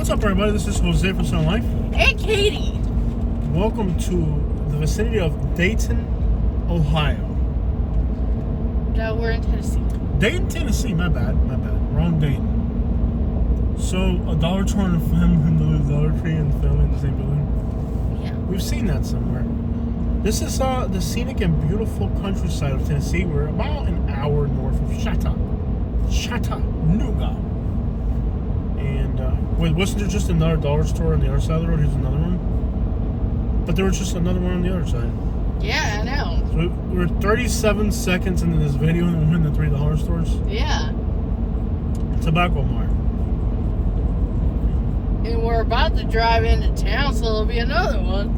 What's up, everybody? This is Jose from Sun Life. And Katie. Welcome to the vicinity of Dayton, Ohio. No, we're in Tennessee. Dayton, Tennessee. My bad. Wrong Dayton. So, a Dollar Store and a Dollar Tree and film in the same building? Yeah. We've seen that somewhere. This is the scenic and beautiful countryside of Tennessee. We're about an hour north of Chattanooga. And, wait, wasn't there just another dollar store on the other side of the road? Here's another one. But there was just another one on the other side. Yeah, I know. So we're 37 seconds into this video and we're in the $3 stores. Yeah. Tobacco Mart. And we're about to drive into town, so there'll be another one.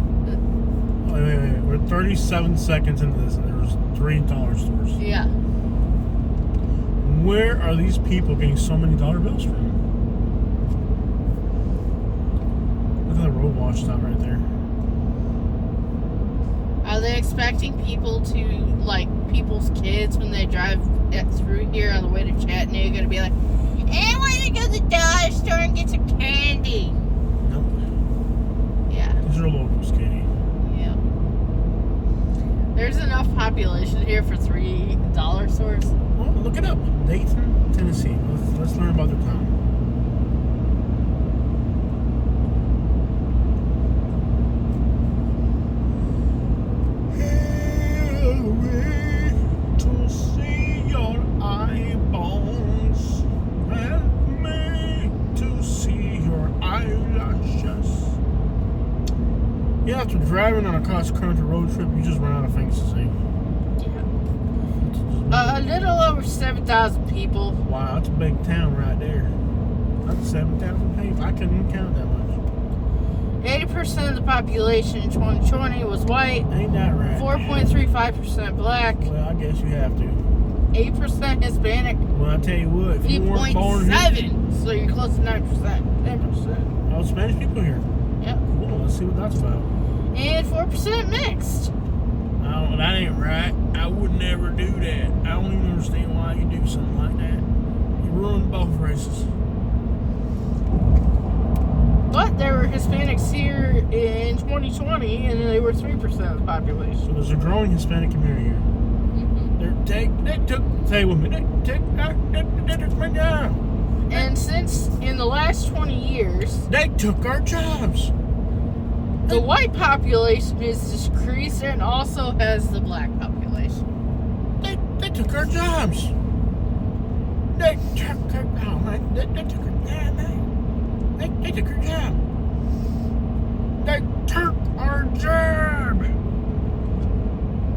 Wait. We're 37 seconds into this and there's $3 stores. Yeah. Where are these people getting so many dollar bills from? Look at the road washed-out right there. Are they expecting people to, like, people's kids when they drive through here on the way to Chattanooga to be like, hey, I want to go to the dollar store and get some candy? Nope. Yeah. These are locals, Katie. Yeah. There's enough population here for $3 stores. Well, look it up. Dayton, Tennessee. Let's learn about their town. To see your eyeballs, help me to see your eyelashes. Yeah, after driving on a cross-country road trip, you just run out of things to say. A little over 7,000 people. Wow, that's a big town right there. That's 7,000 people. I couldn't count that much. 80% of the population in 2020 was white. Ain't that right? 4.35% black. Well, I guess you have to. 8% Hispanic. Well, I tell you what, if you weren't born here... 8.7. So you're close to 9%. 10%. Oh, Spanish people here. Yep. Cool, let's see what that's about. And 4% mixed. Oh, that ain't right. I would never do that. I don't even understand why you do something like that. You ruined both races. But there were Hispanics here in 2020, and they were 3% of the population. So there's a growing Hispanic community here. Mm-hmm. They took my job. And since in the last 20 years, They took our jobs. the white population is decreased and also has the black population. They took our jobs. They took our job. They took our job, man. They took our job. They took our job.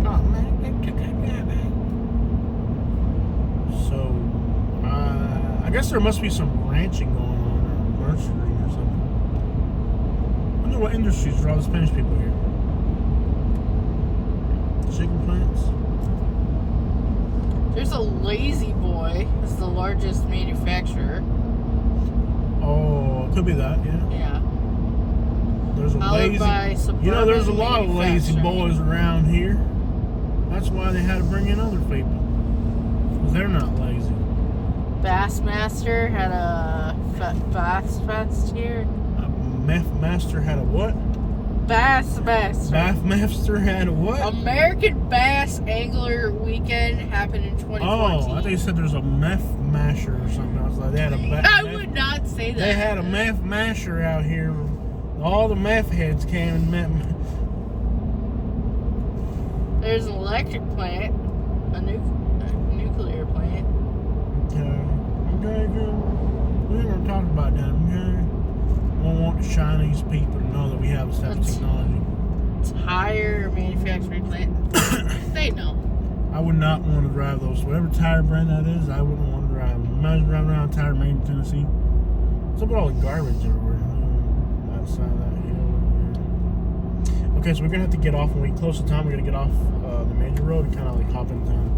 Oh, man, they took our job, man. So, I guess there must be some ranching going on, or nursery or something. I wonder what industries draw the Spanish people here. Chicken plants? There's a Lazy Boy, is the largest manufacturer. Oh, it could be that, yeah. Yeah. There's a there's a lot of lazy boys around here. That's why they had to bring in other people. Because they're not lazy. Bassmaster had a Bass Fest here. Meth Master had a what? Bassmaster. Bathmaster had a what? American Bass Angler Weekend happened in 2014. Oh, I think you said there's a meth masher or something. I was like, they had a I would not say that. They had a meth masher out here. All the meth heads came and met me. There's an electric plant, a nuclear plant. Okay, good. We ain't gonna talk about that, okay? We don't want the Chinese people to know that we have this type of technology. Tire manufacturing plant. They know. I would not want to drive those. Whatever tire brand that is, I wouldn't want to drive them. Imagine driving around tire made in Tennessee. What's up with all the garbage everywhere? Outside of that hill over there. Okay, so we're gonna have to get off when we close the town. We're gonna get off the major road and kind of like hop in town.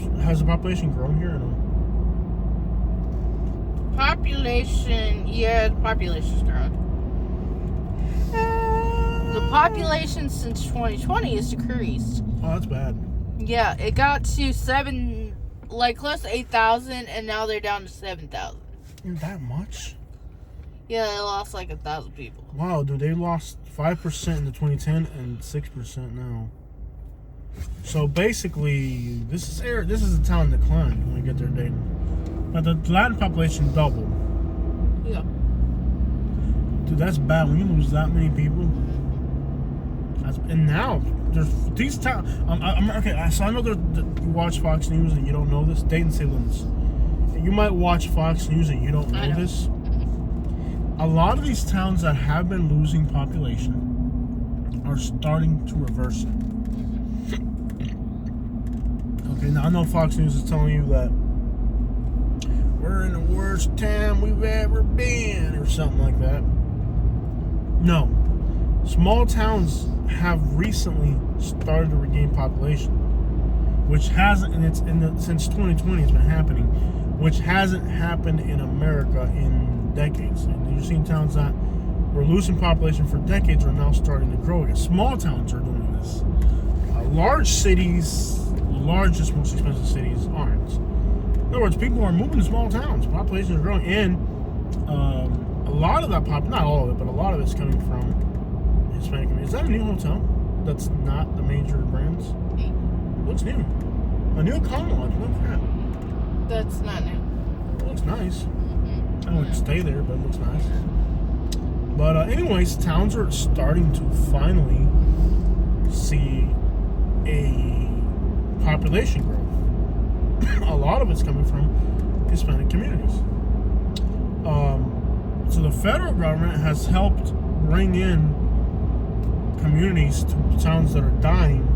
Okay. Has the population grown here or no? Population, yeah, the population's grown. The population since 2020 has decreased. Oh, that's bad. Yeah, it got to close to 8,000, and now they're down to 7,000. That much? Yeah, they lost like 1,000 people. Wow, dude, they lost 5% in the 2010 and 6% now. So basically, this is a town in decline when we get there, Dayton. But the Latin population doubled. Yeah. Dude, that's bad when you lose that many people. And now there's these towns. Okay, so I know that you watch Fox News and you don't know this. Dayton City Limits. You might watch Fox News and you don't know this. A lot of these towns that have been losing population are starting to reverse it. Okay, now I know Fox News is telling you that we're in the worst town we've ever been, or something like that. No. Small towns have recently started to regain population, which hasn't, and since 2020 it's been happening, which hasn't happened in America in decades. And you're seeing towns that were losing population for decades are now starting to grow again. Small towns are doing this. Large cities, largest, most expensive cities aren't. In other words, people are moving to small towns. Population is growing, and a lot of that not all of it, but a lot of it's coming from Hispanic community. Is that a new hotel? That's not the major brands? Looks new. A new Commonwealth. No crap. That's not new. It looks nice. I wouldn't stay there, but it looks nice. But anyways, towns are starting to finally see a population growth. A lot of it's coming from Hispanic communities. So the federal government has helped bring in communities to towns that are dying,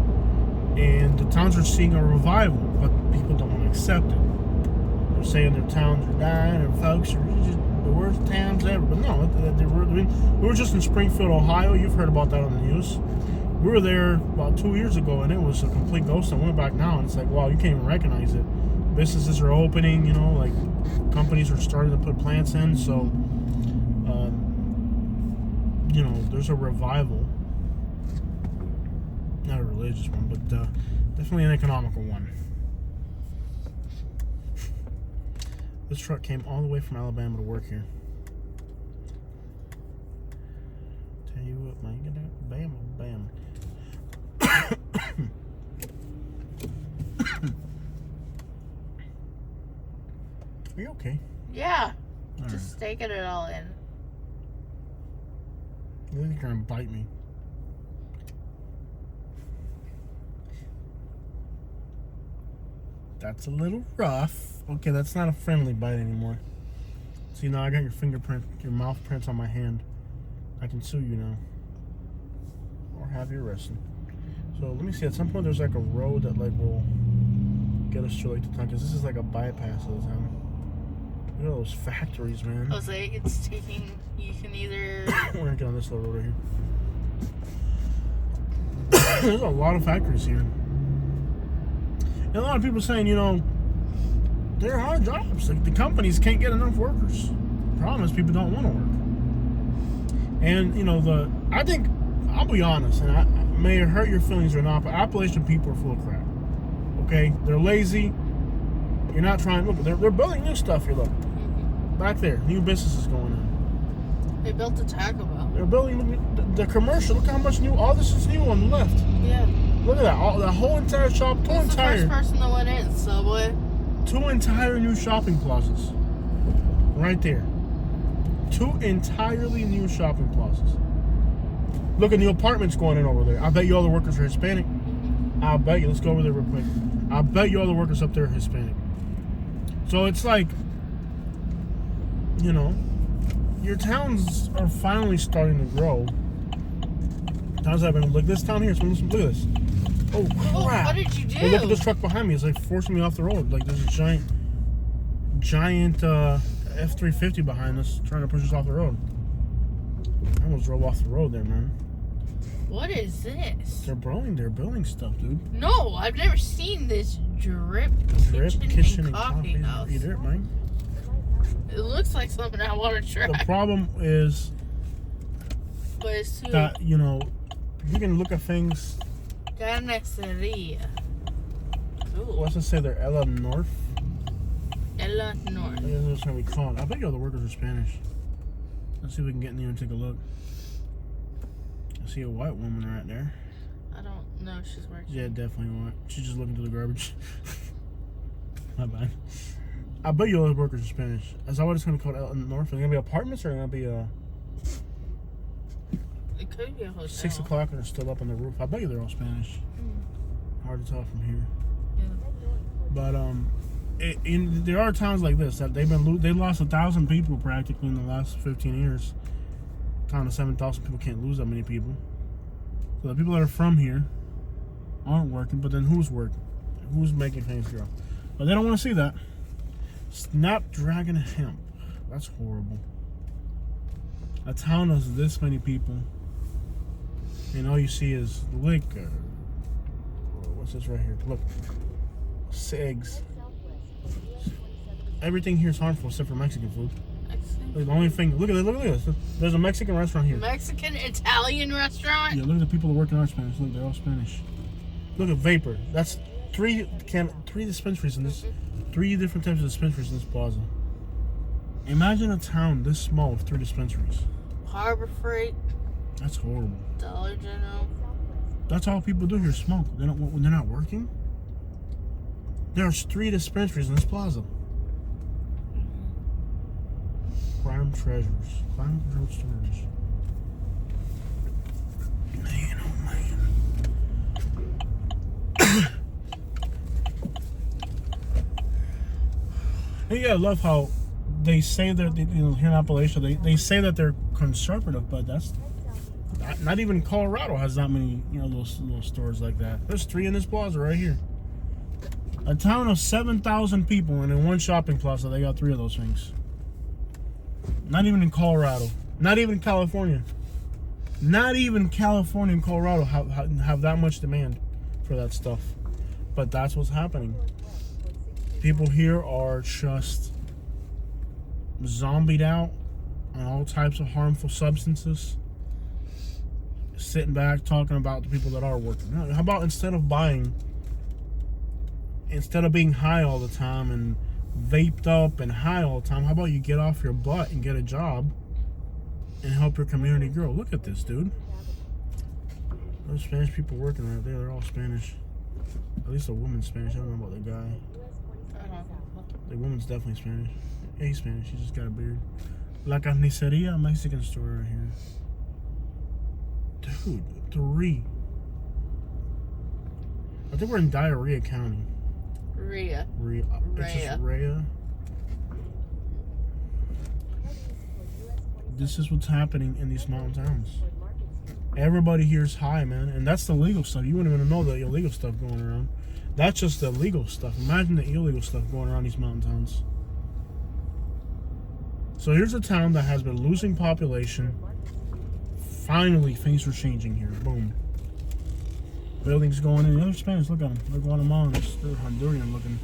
and the towns are seeing a revival, but people don't want to accept it. They're saying their towns are dying, and folks are just the worst towns ever. But no, we were just in Springfield, Ohio. You've heard about that on the news. We were there about 2 years ago, and it was a complete ghost. I went back now, and it's like, wow, you can't even recognize it. Businesses are opening, like companies are starting to put plants in. So, there's a revival. Not a religious one, but definitely an economical one. This truck came all the way from Alabama to work here. Tell you what, man, get that bam, bam. Are you okay? Yeah. All Just taking it all in. You think you're gonna bite me? That's a little rough. Okay, that's not a friendly bite anymore. See, now I got your fingerprint, your mouth prints on my hand. I can sue you now. Or have you arrested. So let me see, at some point there's like a road that will get us to the town, because this is like a bypass of the town. Look at those factories, man. Jose, it's taking, you can either... We're gonna get on this little road right here. There's a lot of factories here. And a lot of people saying, they're hard jobs. Like, the companies can't get enough workers. The problem is people don't want to work. And, I think, I'll be honest, and I may hurt your feelings or not, but Appalachian people are full of crap. Okay? They're lazy. You're not trying, look, they're building new stuff here, look. Back there, new businesses going on. They built a Taco Bell. They're building the commercial. Look how much new, all this is new on the left. Yeah. Look at that, the whole entire shop, Who's the first person that went in? Subway? 2 entire new shopping plazas. Right there. 2 entirely new shopping plazas. Look at the apartments going in over there. I bet you all the workers are Hispanic. I'll bet you. Let's go over there real quick. I bet you all the workers up there are Hispanic. So it's like, your towns are finally starting to grow. Towns have been, look, this town here, look at this. Oh, crap. What did you do? Hey, look at this truck behind me. It's like forcing me off the road. Like, there's a giant F-350 behind us trying to push us off the road. I almost drove off the road there, man. What is this? They're building stuff, dude. No, I've never seen this drip kitchen and coffee house. Eater, man. It looks like something I want to try. The problem is that, you can look at things. Carniceria. let's just say they're Ella North. Ella North. I guess that's how we call it. I bet you all the workers are Spanish. Let's see if we can get in there and take a look. I see a white woman right there. I don't know if she's working. Yeah, definitely white. She's just looking through the garbage. My bad. I bet you all the workers are Spanish. Is that what it's going to be called? Ella North? Is it going to be apartments or going to be It could be a hotel. 6 o'clock and they're still up on the roof? I bet you they're all Spanish. Hard to tell from here. Yeah. But there are towns like this that they lost 1,000 people practically in the last 15 years. A town of 7,000 people can't lose that many people. So the people that are from here aren't working, but then who's working? Who's making things grow? But they don't want to see that. Snapdragon hemp. That's horrible. A town of this many people, and all you see is liquor. What's this right here? Look. Cigs. Everything here is harmful except for Mexican food. Like, the only thing, look at this. There's a Mexican restaurant here. Mexican Italian restaurant? Yeah, look at the people that work in our Spanish. Look, they're all Spanish. Look at Vapor. That's three dispensaries in this. 3 different types of dispensaries in this plaza. Imagine a town this small with 3 dispensaries. Harbor Freight. That's horrible. Dollar General. That's all people do here, smoke. They don't when they're not working. There's 3 dispensaries in this plaza. Crime treasures. Crime controlled storage. Man, oh man. And yeah, I love how they say that, here in Appalachia, they say that they're conservative, but that's not even Colorado has that many, those little stores like that. There's 3 in this plaza right here. A town of 7,000 people, and in one shopping plaza, they got 3 of those things. Not even in Colorado. Not even California. Not even California and Colorado have that much demand for that stuff. But that's what's happening. People here are just zombied out on all types of harmful substances. Sitting back talking about the people that are working. How about instead of being high all the time and vaped up and high all the time, how about you get off your butt and get a job and help your community grow? Look at this, dude. Those Spanish people working right there, they're all Spanish. At least the woman's Spanish. I don't know about the guy. The woman's definitely Spanish. Yeah, he's Spanish. He just got a beard. La Carniceria, Mexican store right here. Dude, 3. I think we're in Diarrhea County. Rhea. It's just Rhea. This is what's happening in these mountain towns. Everybody here is high, man. And that's the legal stuff. You wouldn't even know the illegal stuff going around. That's just the legal stuff. Imagine the illegal stuff going around these mountain towns. So here's a town that has been losing population. Finally, things are changing here. Boom. Buildings going in. The other Spanish, look at them. They're Guatemalans. They're Honduran looking.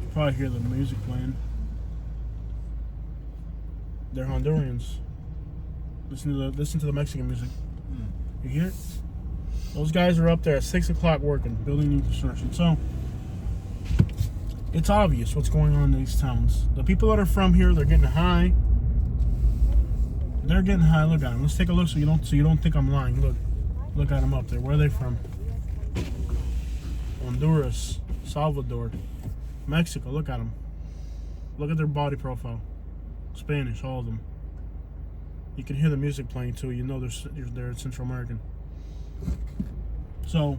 You probably hear the music playing. They're Hondurans. Listen to the Mexican music. You hear it? Those guys are up there at 6 o'clock working, building new construction. So it's obvious what's going on in these towns. The people that are from here, they're getting high. They're getting high. Look at them. Let's take a look so you don't think I'm lying. Look at them up there. Where are they from? Honduras, Salvador, Mexico. Look at them. Look at their body profile. Spanish, all of them. You can hear the music playing too. You know they're Central American. So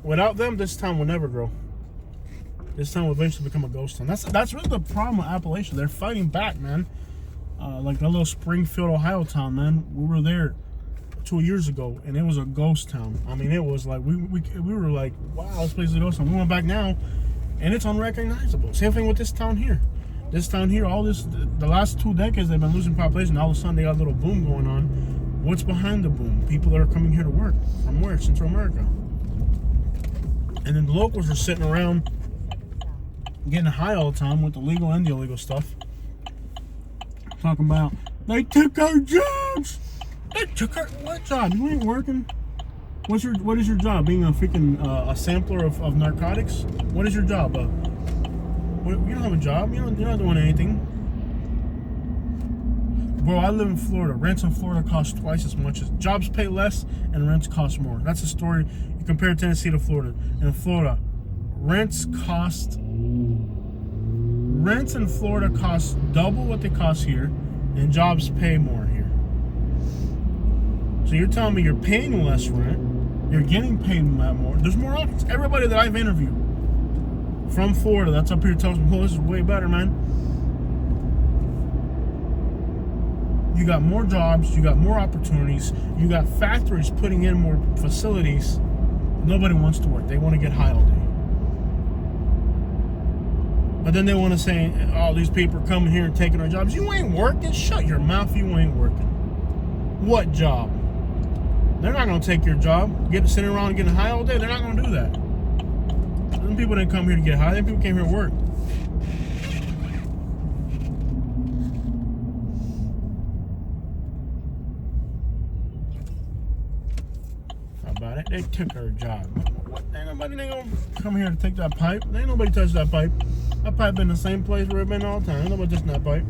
without them, this town will never grow. This town will eventually become a ghost town. That's really the problem with Appalachia. They're fighting back, man. Like that little Springfield, Ohio town, man. We were there 2 years ago, and it was a ghost town. I mean, it was like we were like, wow, this place is a ghost town. We went back now, and it's unrecognizable. Same thing with this town here. This town here, the last 2 decades, they've been losing population. All of a sudden, they got a little boom going on. What's behind the boom? People that are coming here to work. From where? Central America. And then the locals are sitting around getting high all the time with the legal and the illegal stuff. talking about they took our jobs. They took our what job? You ain't working. What is your job? Being a freaking a sampler of narcotics? What is your job? You don't have a job. You're not doing anything. Bro, I live in Florida. Rents in Florida cost twice as much. As jobs pay less and rents cost more. That's the story. You compare Tennessee to Florida. In Florida, rents in Florida cost double what they cost here, and jobs pay more here. So you're telling me you're paying less rent, you're getting paid more. There's more options. Everybody that I've interviewed from Florida that's up here tells me, "Oh, this is way better, man." You got more jobs, you got more opportunities, you got factories putting in more facilities. Nobody wants to work. They want to get high all day. But then they want to say, "Oh, these people are coming here and taking our jobs." You ain't working. Shut your mouth. You ain't working. What job? They're not going to take your job. Sitting around and getting high all day. They're not going to do that. Them people didn't come here to get high. Them people came here to work. How about it? They took our job. Ain't nobody gonna come here to take that pipe. Ain't nobody touched that pipe. That pipe been the same place where it been all the time. Ain't nobody touching that pipe.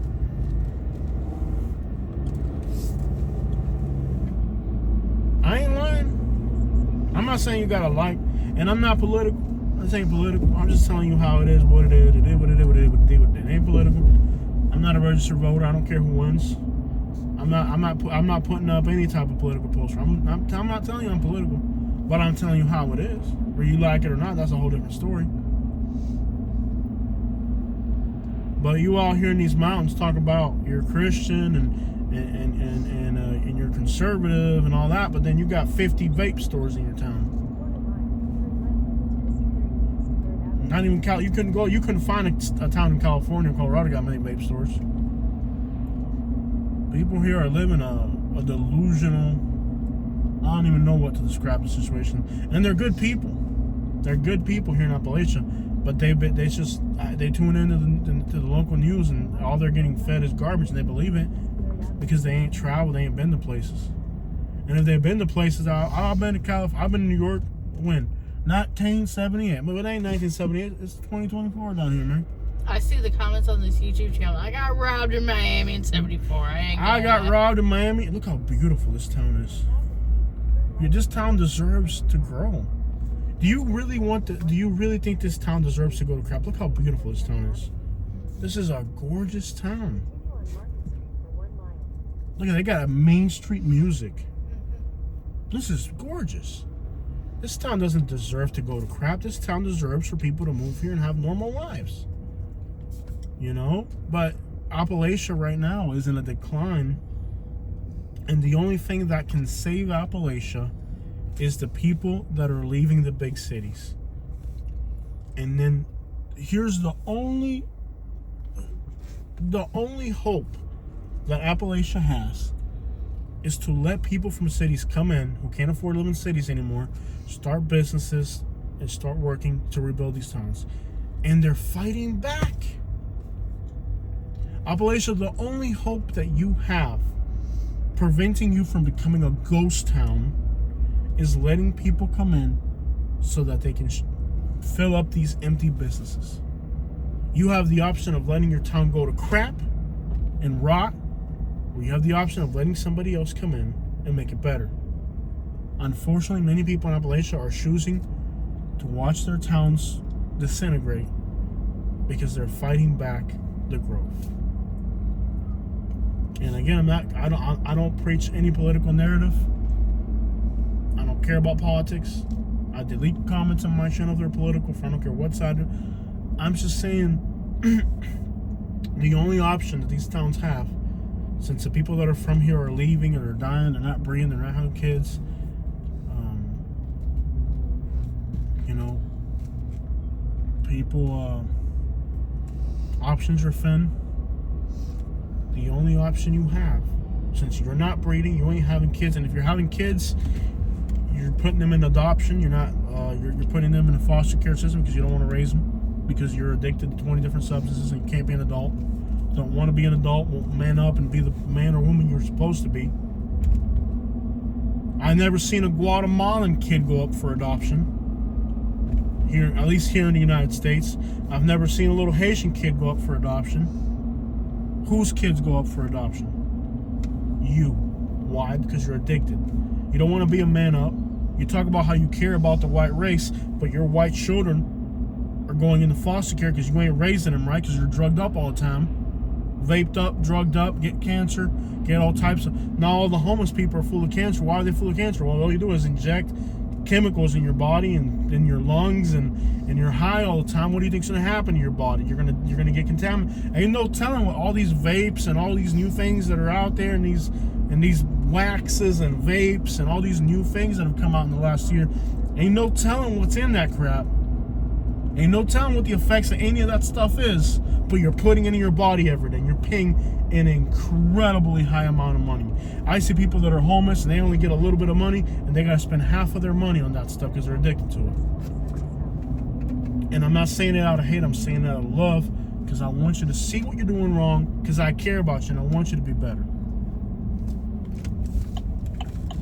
I ain't lying. I'm not saying you gotta like, and I'm not political. This ain't political. I'm just telling you how it is, what it is. It is what it is, what it is, what it is, what it is. It ain't political. I'm not a registered voter. I don't care who wins. I'm not putting up any type of political poster. I'm not telling you I'm political, but I'm telling you how it is. Whether you like it or not, that's a whole different story. But you all here in these mountains talk about you're Christian and you're conservative and all that, but then you got 50 vape stores in your town. Not even you couldn't find a town in California or Colorado got many vape stores. People here are living a delusional, I don't even know what to describe the situation. And they're good people. They're good people here in Appalachia, but they tune into the local news and all they're getting fed is garbage, and they believe it because they ain't traveled, they ain't been to places. And if they've been to places, I've been to California, I've been to New York when 1978, but it ain't 1978. It's 2024 down here, man. I see the comments on this YouTube channel. I got robbed in Miami in '74. I got robbed in Miami. Look how beautiful this town is. Yeah, this town deserves to grow. Do you really think this town deserves to go to crap? Look how beautiful this town is. This is a gorgeous town. Look at they got a Main Street music. This is gorgeous. This town doesn't deserve to go to crap. This town deserves for people to move here and have normal lives. You know? But Appalachia right now is in a decline. And the only thing that can save Appalachia is the people that are leaving the big cities. And then here's the only hope that Appalachia has is to let people from cities come in who can't afford to live in cities anymore, start businesses, and start working to rebuild these towns. And they're fighting back. Appalachia, the only hope that you have preventing you from becoming a ghost town is letting people come in so that they can fill up these empty businesses. You have the option of letting your town go to crap and rot, or you have the option of letting somebody else come in and make it better. Unfortunately, many people in Appalachia are choosing to watch their towns disintegrate because they're fighting back the growth. And again, I don't preach any political narrative. I don't care about politics. I delete comments on my channel if they're political. I don't care what side. I'm just saying the only option that these towns have, since the people that are from here are leaving or they're dying, they're not breeding, they're not having kids, options are thin. The only option you have, since you're not breeding, you ain't having kids, and if you're having kids, you're putting them in adoption. You're not. You're putting them in a foster care system because you don't want to raise them because you're addicted to 20 different substances and you can't be an adult. don't want to be an adult, won't man up and be the man or woman you're supposed to be. I've never seen a Guatemalan kid go up for adoption. Here, at least here in the United States. I've never seen a little Haitian kid go up for adoption. Whose kids go up for adoption? You. Why? Because you're addicted. You don't want to be a man up. You talk about how you care about the white race, but your white children are going into foster care because you ain't raising them right, because you're drugged up all the time. Vaped up, drugged up, get cancer, get all types of... Now all the homeless people are full of cancer. Why are they full of cancer? Well, all you do is inject chemicals in your body and in your lungs, and you're high all the time. What do you think's gonna happen to your body? You're gonna get contaminated. Ain't no telling what all these vapes and all these new things that are out there, and these waxes and vapes and all these new things that have come out in the last year. Ain't no telling what's in that crap. Ain't no telling what the effects of any of that stuff is, but you're putting it in your body every day. You're paying an incredibly high amount of money. I see people that are homeless and they only get a little bit of money, and they gotta spend half of their money on that stuff because they're addicted to it. And I'm not saying it out of hate, I'm saying it out of love, because I want you to see what you're doing wrong, because I care about you and I want you to be better.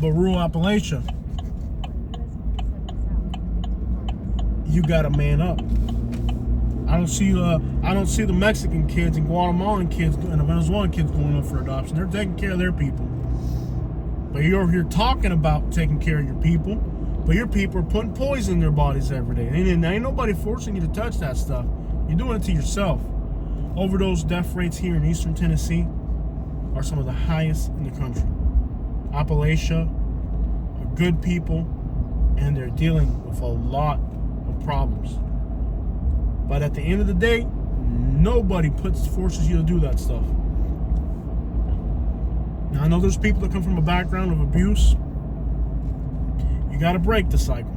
But rural Appalachia, you gotta man up. I don't see the Mexican kids and Guatemalan kids and the Venezuelan kids going up for adoption. They're taking care of their people. But you're over here talking about taking care of your people, but your people are putting poison in their bodies every day. And ain't nobody forcing you to touch that stuff. You're doing it to yourself. Overdose death rates here in Eastern Tennessee are some of the highest in the country. Appalachia are good people, and they're dealing with a lot of problems. But at the end of the day, nobody forces you to do that stuff. Now, I know there's people that come from a background of abuse. You got to break the cycle.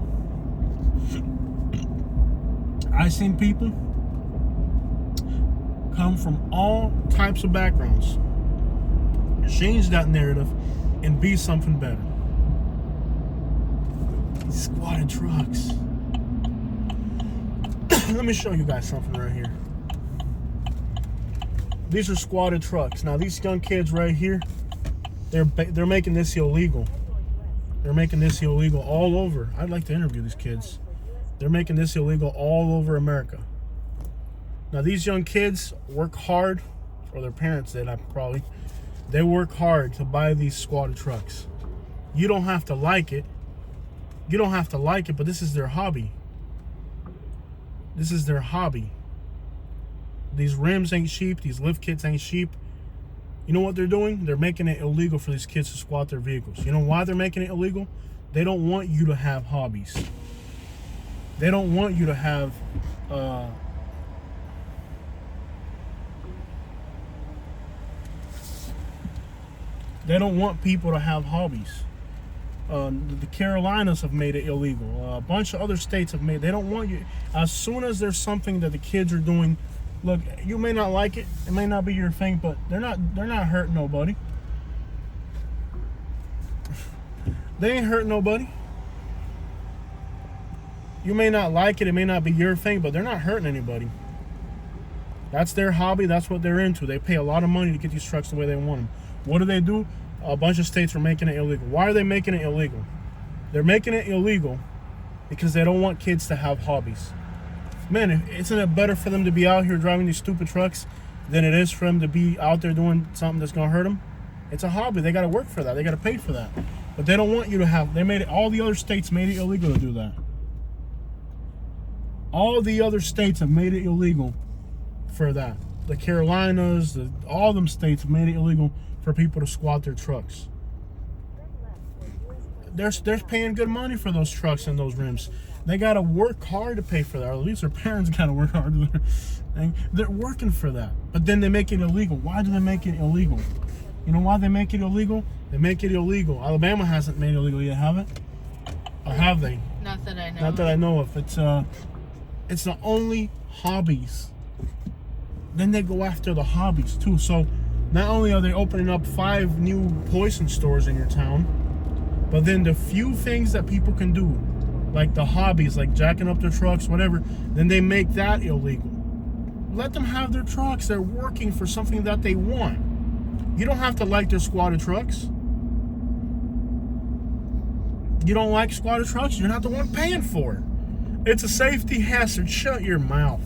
I've seen people come from all types of backgrounds, change that narrative, and be something better. These squatted trucks. Let me show you guys something right here. These are squatted trucks. Now these young kids right here, they're making this illegal. They're making this illegal all over. I'd like to interview these kids. They're making this illegal all over America. Now these young kids work hard, or their parents did, probably. They work hard to buy these squatted trucks. You don't have to like it. You don't have to like it, but this is their hobby. This is their hobby. These rims ain't cheap. These lift kits ain't cheap. You know what they're doing? They're making it illegal for these kids to squat their vehicles. You know why they're making it illegal? They don't want you to have hobbies. They don't want you to have they don't want people to have hobbies. The Carolinas have made it illegal. A bunch of other states have made. They don't want you. As soon as there's something that the kids are doing, look, you may not like it. It may not be your thing, but they're not hurting nobody. They ain't hurting nobody. You may not like it. It may not be your thing, but they're not hurting anybody. That's their hobby. That's what they're into. They pay a lot of money to get these trucks the way they want them. What do? A bunch of states are making it illegal. Why are they making it illegal? They're making it illegal because they don't want kids to have hobbies. Man, isn't it better for them to be out here driving these stupid trucks than it is for them to be out there doing something that's going to hurt them? It's a hobby. They got to work for that. They got to pay for that. But they don't want you to have... They made it... All the other states made it illegal to do that. All the other states have made it illegal for that. The Carolinas, all them states have made it illegal for people to squat their trucks. They're paying good money for those trucks and those rims. They got to work hard to pay for that. Or at least their parents got to work hard. They're working for that. But then they make it illegal. Why do they make it illegal? You know why they make it illegal? They make it illegal. Alabama hasn't made it illegal yet, have it? Or have they? Not that I know. Not that I know of. It's the only hobbies. Then they go after the hobbies too. So not only are they opening up 5 new poison stores in your town, but then the few things that people can do, like the hobbies, like jacking up their trucks, whatever, then they make that illegal. Let them have their trucks. They're working for something that they want. You don't have to like their squatter trucks. You don't like squatter trucks, you're not the one paying for it. It's a safety hazard. Shut your mouth.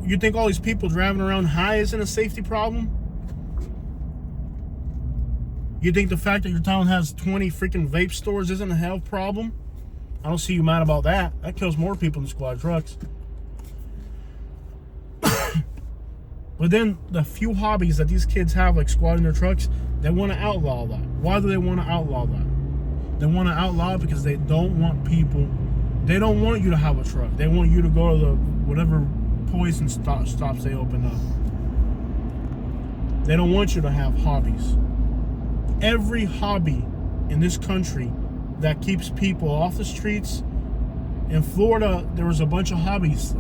You think all these people driving around high isn't a safety problem? You think the fact that your town has 20 freaking vape stores isn't a health problem? I don't see you mad about that. That kills more people than squad trucks. But then the few hobbies that these kids have, like squatting their trucks, they want to outlaw that. Why do they want to outlaw that? They want to outlaw it because they don't want people. They don't want you to have a truck. They want you to go to the whatever poison stops they open up. They don't want you to have hobbies. Every hobby in this country that keeps people off the streets. In Florida, there was a bunch of hobbies.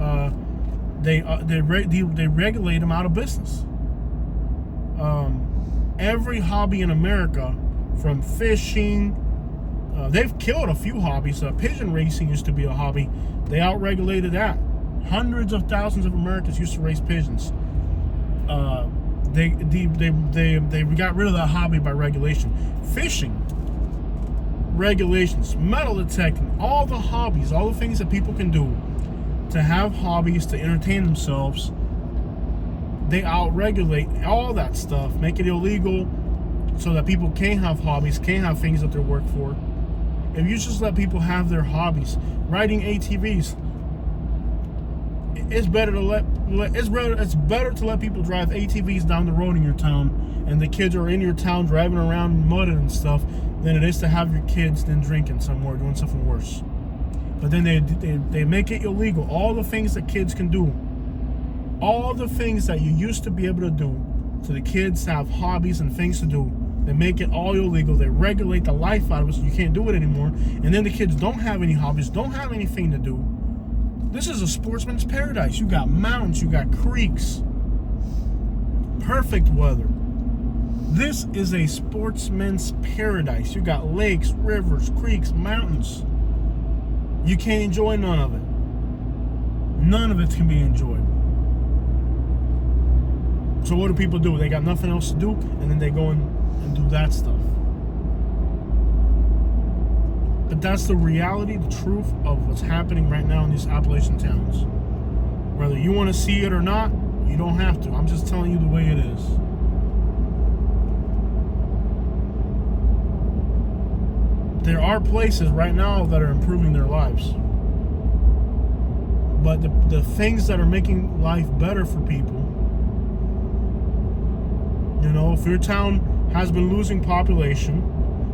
They regulate them out of business. Every hobby in America, from fishing, they've killed a few hobbies. Pigeon racing used to be a hobby. They outregulated that. Hundreds of thousands of Americans used to race pigeons. They got rid of that hobby by regulation. Fishing, regulations, metal detecting, all the hobbies, all the things that people can do to have hobbies, to entertain themselves. They outregulate all that stuff, make it illegal so that people can't have hobbies, can't have things that they work for. If you just let people have their hobbies, riding ATVs, it's better to let people drive ATVs down the road in your town, and the kids are in your town driving around mud and stuff, than it is to have your kids then drinking somewhere, doing something worse. But then they make it illegal. All the things that kids can do, all the things that you used to be able to do, so the kids have hobbies and things to do, they make it all illegal. They regulate the life out of it so you can't do it anymore. And then the kids don't have any hobbies, don't have anything to do. This is a sportsman's paradise. You got mountains, you got creeks, perfect weather. This is a sportsman's paradise. You got lakes, rivers, creeks, mountains. You can't enjoy none of it. None of it can be enjoyed. So what do people do? They got nothing else to do, and then they go and do that stuff. But that's the reality, the truth of what's happening right now in these Appalachian towns. Whether you want to see it or not, you don't have to. I'm just telling you the way it is. There are places right now that are improving their lives. But the things that are making life better for people, you know, if your town has been losing population,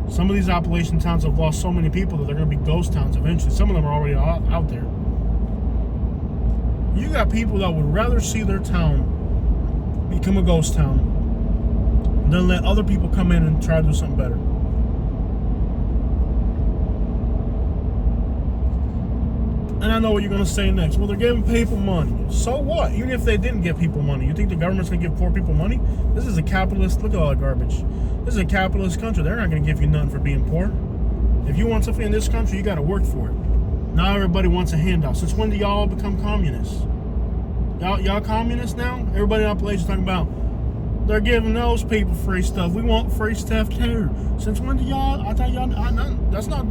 some of these Appalachian towns have lost so many people that they're going to be ghost towns eventually. Some of them are already out there. You got people that would rather see their town become a ghost town than let other people come in and try to do something better. And I know what you're going to say next. Well, they're giving people money. So what? Even if they didn't give people money, you think the government's going to give poor people money? This is a capitalist. Look at all that garbage. This is a capitalist country. They're not going to give you nothing for being poor. If you want something in this country, you got to work for it. Now everybody wants a handout. Since when do y'all become communists? Y'all communists now? Everybody in Appalachia talking about they're giving those people free stuff. We want free stuff too. Since when do y'all? I thought y'all. That's not.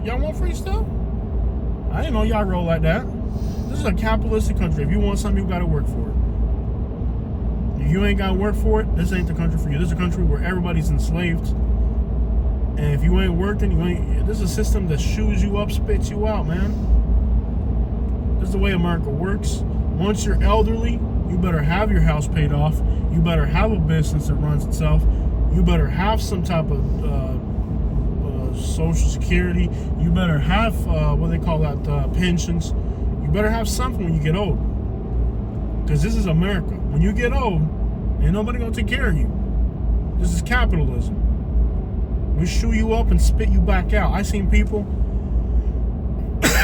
Y'all want free stuff? I didn't know y'all roll like that. This is a capitalistic country. If you want something, you got to work for it. If you ain't got to work for it, this ain't the country for you. This is a country where everybody's enslaved. And if you ain't working, this is a system that shoes you up, spits you out, man. This is the way America works. Once you're elderly, you better have your house paid off. You better have a business that runs itself. You better have some type of Social Security. You better have what they call that, pensions. You better have something when you get old, because this is America. When you get old, ain't nobody gonna take care of you. This is capitalism. We shoe you up and spit you back out. I seen people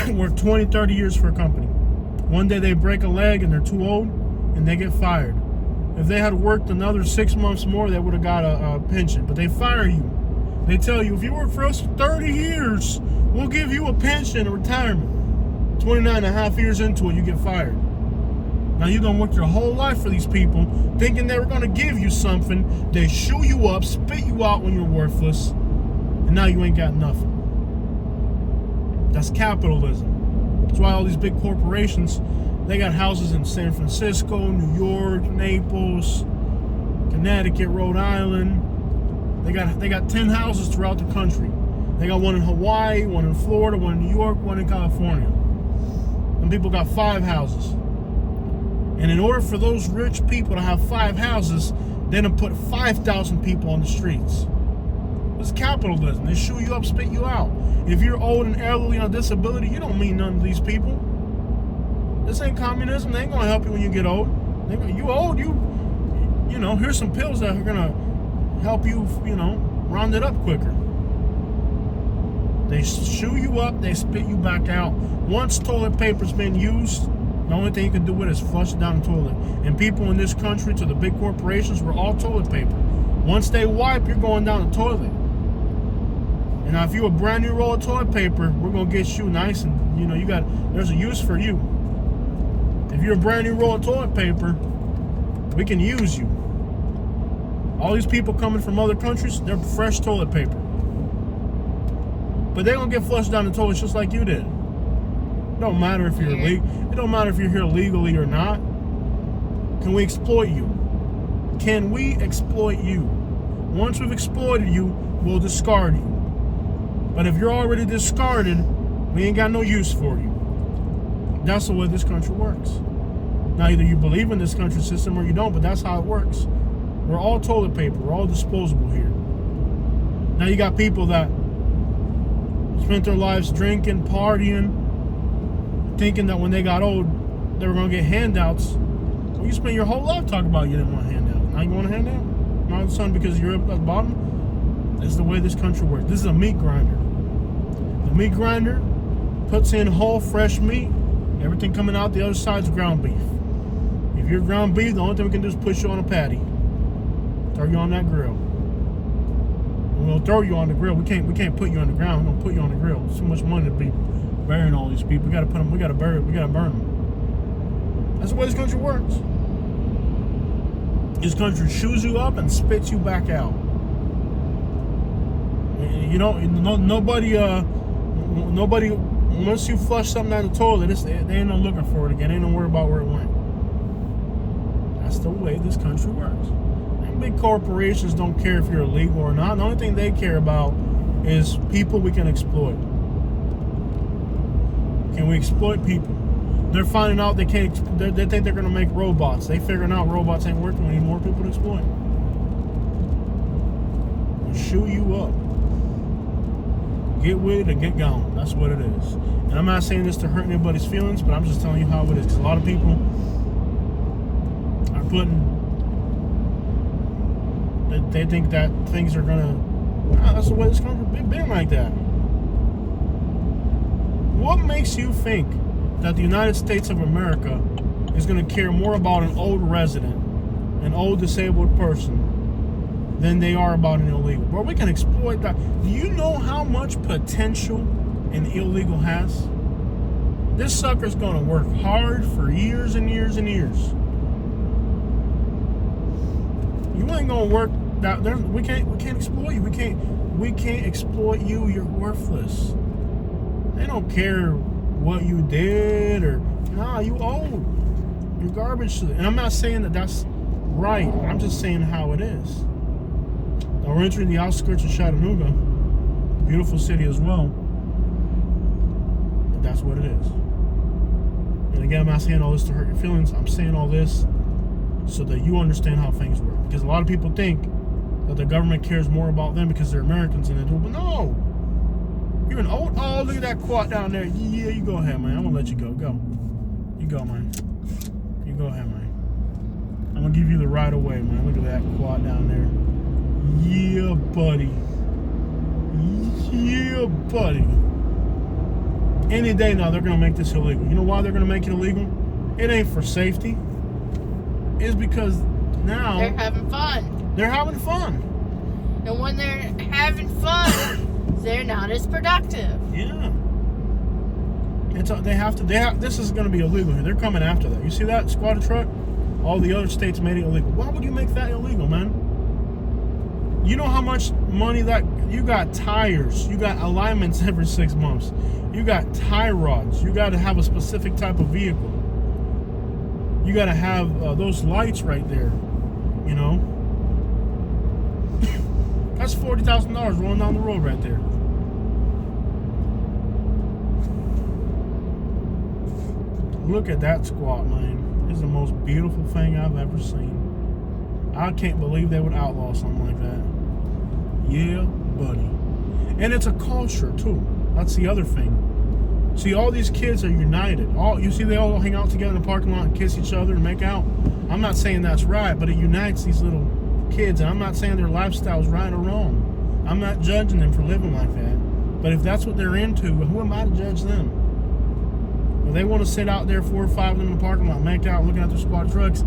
work 20, 30 years for a company. One day they break a leg and they're too old and they get fired. If they had worked another 6 months more, they would have got a pension. But they fire you. They tell you, if you work for us for 30 years, we'll give you a pension, a retirement. 29 and a half years into it, you get fired. Now you're gonna work your whole life for these people, thinking they were gonna give you something. They shoe you up, spit you out when you're worthless, and now you ain't got nothing. That's capitalism. That's why all these big corporations, they got houses in San Francisco, New York, Naples, Connecticut, Rhode Island. They got 10 houses throughout the country. They got one in Hawaii, one in Florida, one in New York, one in California. And people got 5 houses. And in order for those rich people to have 5 houses, they done put 5,000 people on the streets. It's capitalism. They shoe you up, spit you out. If you're old and elderly on disability, you don't mean none to these people. This ain't communism. They ain't gonna help you when you get old. You old, you know, here's some pills that are gonna help you, round it up quicker. They shoe you up, they spit you back out. Once toilet paper's been used, the only thing you can do with it is flush it down the toilet. And people in this country, to the big corporations, we're all toilet paper. Once they wipe, you're going down the toilet. And now if you're a brand new roll of toilet paper, we're gonna get you nice and there's a use for you. If you're a brand new roll of toilet paper, we can use you. All these people coming from other countries, they're fresh toilet paper. But they're gonna get flushed down the toilet just like you did. It don't matter if you're illegal. It don't matter if you're here legally or not. Can we exploit you? Can we exploit you? Once we've exploited you, we'll discard you. But if you're already discarded, we ain't got no use for you. That's the way this country works. Now, either you believe in this country system or you don't, but that's how it works. We're all toilet paper. We're all disposable here. Now you got people that spent their lives drinking, partying, thinking that when they got old, they were going to get handouts. Well, you spent your whole life talking about you didn't want a handout. Now you want a handout? Now all of a sudden, because you're at the bottom? This is the way this country works. This is a meat grinder. The meat grinder puts in whole, fresh meat. Everything coming out the other side's ground beef. If you're ground beef, the only thing we can do is push you on a patty. Throw you on that grill. We're gonna throw you on the grill. We can't put you on the ground. We're gonna put you on the grill. It's too much money to be burying all these people. We gotta put them. We gotta bury. We gotta burn them. That's the way this country works. This country chews you up and spits you back out. Nobody. Once you flush something down the toilet, they ain't no looking for it again. They ain't no worry about where it went. That's the way this country works. Big corporations don't care if you're illegal or not. The only thing they care about is people we can exploit. Can we exploit people? They're finding out they can't. They think they're going to make robots. They figuring out robots ain't working. We need more people to exploit. We'll shoe you up. Get with it or get gone. That's what it is. And I'm not saying this to hurt anybody's feelings, but I'm just telling you how it is. Because a lot of people are putting. They think that things are gonna. That's the way this country been like that. What makes you think that the United States of America is gonna care more about an old resident, an old disabled person, than they are about an illegal? Bro, we can exploit that. Do you know how much potential an illegal has? This sucker's gonna work hard for years and years and years. You ain't gonna work. We can't exploit you. We can't exploit you. You're worthless. They don't care what you did or you old. You're garbage. And I'm not saying that that's right. I'm just saying how it is. Now we're entering the outskirts of Chattanooga, beautiful city as well. But that's what it is. And again, I'm not saying all this to hurt your feelings. I'm saying all this so that you understand how things work. Because a lot of people think that the government cares more about them because they're Americans than they do. But no. You're an old. Oh, look at that quad down there. Yeah, you go ahead, man. I'm going to let you go. Go. You go, man. You go ahead, man. I'm going to give you the right of way, man. Look at that quad down there. Yeah, buddy. Yeah, buddy. Any day now, they're going to make this illegal. You know why they're going to make it illegal? It ain't for safety. It's because now they're having fun. They're having fun. And when they're having fun, they're not as productive. Yeah. This is going to be illegal here. They're coming after that. You see that squatter truck? All the other states made it illegal. Why would you make that illegal, man? You know how much money that you got? Tires, you got alignments every 6 months, you got tie rods, you got to have a specific type of vehicle, you got to have those lights right there. You know, that's $40,000 rolling down the road right there. Look at that squat, man. It's the most beautiful thing I've ever seen. I can't believe they would outlaw something like that. Yeah, buddy. And it's a culture, too. That's the other thing. See, all these kids are united. You see, they all hang out together in the parking lot and kiss each other and make out. I'm not saying that's right, but it unites these little kids. And I'm not saying their lifestyle is right or wrong. I'm not judging them for living like that. But if that's what they're into, who am I to judge them? If they want to sit out there 4 or 5 of them in the parking lot, make out, looking at their squad trucks,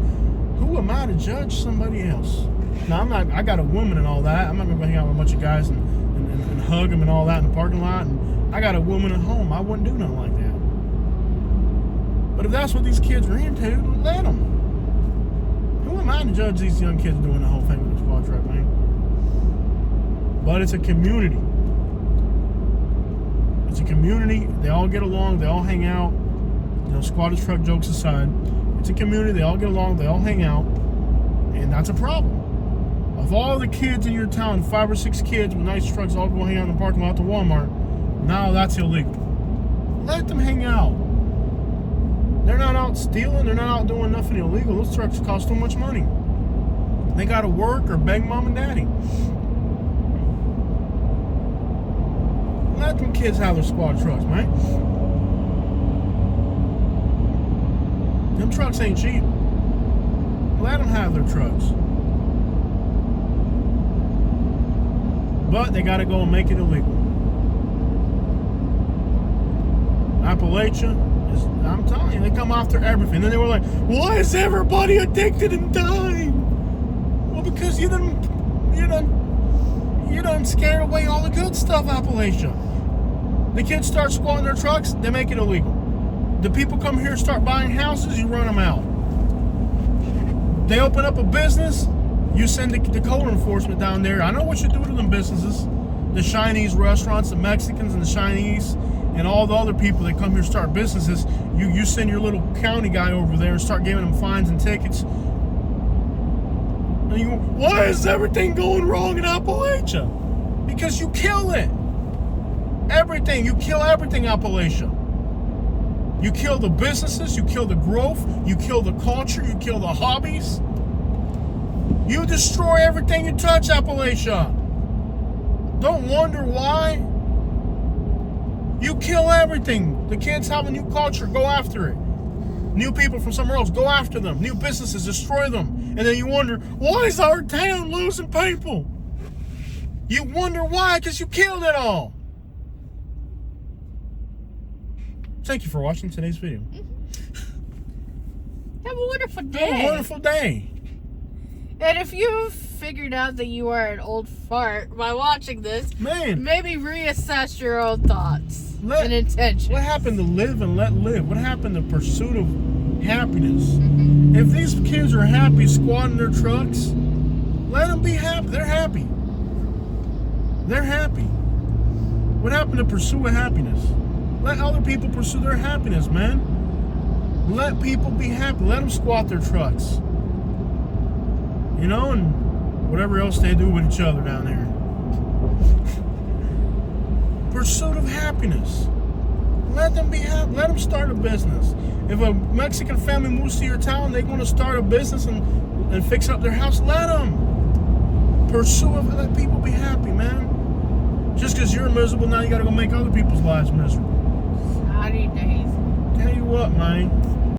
who am I to judge somebody else? Now, I got a woman and all that. I'm not going to hang out with a bunch of guys and hug them and all that in the parking lot. And I got a woman at home. I wouldn't do nothing like that. But if that's what these kids are into, let them. Who am I to judge these young kids doing the whole thing with the squad truck, man? But it's a community. It's a community. They all get along. They all hang out. You know, squatter truck jokes aside, it's a community. They all get along. They all hang out. And that's a problem. Of all the kids in your town, 5 or 6 kids with nice trucks all go hang out in the parking lot to Walmart, now that's illegal. Let them hang out. They're not out stealing. They're not out doing nothing illegal. Those trucks cost too much money. They got to work or beg mom and daddy. Let them kids have their squad trucks, man. Them trucks ain't cheap. Let them have their trucks. But they got to go and make it illegal. Appalachian, I'm telling you, they come after everything. Then they were like, why is everybody addicted and dying? Well, because you done scared away all the good stuff, Appalachia. The kids start squatting their trucks, they make it illegal. The people come here and start buying houses, you run them out. They open up a business, you send the code enforcement down there. I know what you do to them businesses. The Chinese restaurants, the Mexicans and the Chinese, and all the other people that come here start businesses, you send your little county guy over there and start giving them fines and tickets. And you go, why is everything going wrong in Appalachia? Because you kill it. Everything. You kill everything, Appalachia. You kill the businesses, you kill the growth, you kill the culture, you kill the hobbies. You destroy everything you touch, Appalachia. Don't wonder why. You kill everything. The kids have a new culture, go after it. New people from somewhere else, go after them. New businesses, destroy them. And then you wonder, why is our town losing people? You wonder why, because you killed it all. Thank you for watching today's video. Have a wonderful day. Have a wonderful day. And if you've figured out that you are an old fart by watching this, man, maybe reassess your own thoughts and intentions. What happened to live and let live? What happened to pursuit of happiness? Mm-hmm. If these kids are happy squatting their trucks, let them be happy. They're happy. They're happy. What happened to pursue of happiness? Let other people pursue their happiness, man. Let people be happy. Let them squat their trucks. You know, and whatever else they do with each other down there. Pursuit of happiness. Let them be happy. Let them start a business. If a Mexican family moves to your town, they're going to start a business and fix up their house. Let them. Pursue it. Let people be happy, man. Just because you're miserable, now you got to go make other people's lives miserable. Howdy days. Tell you what, man.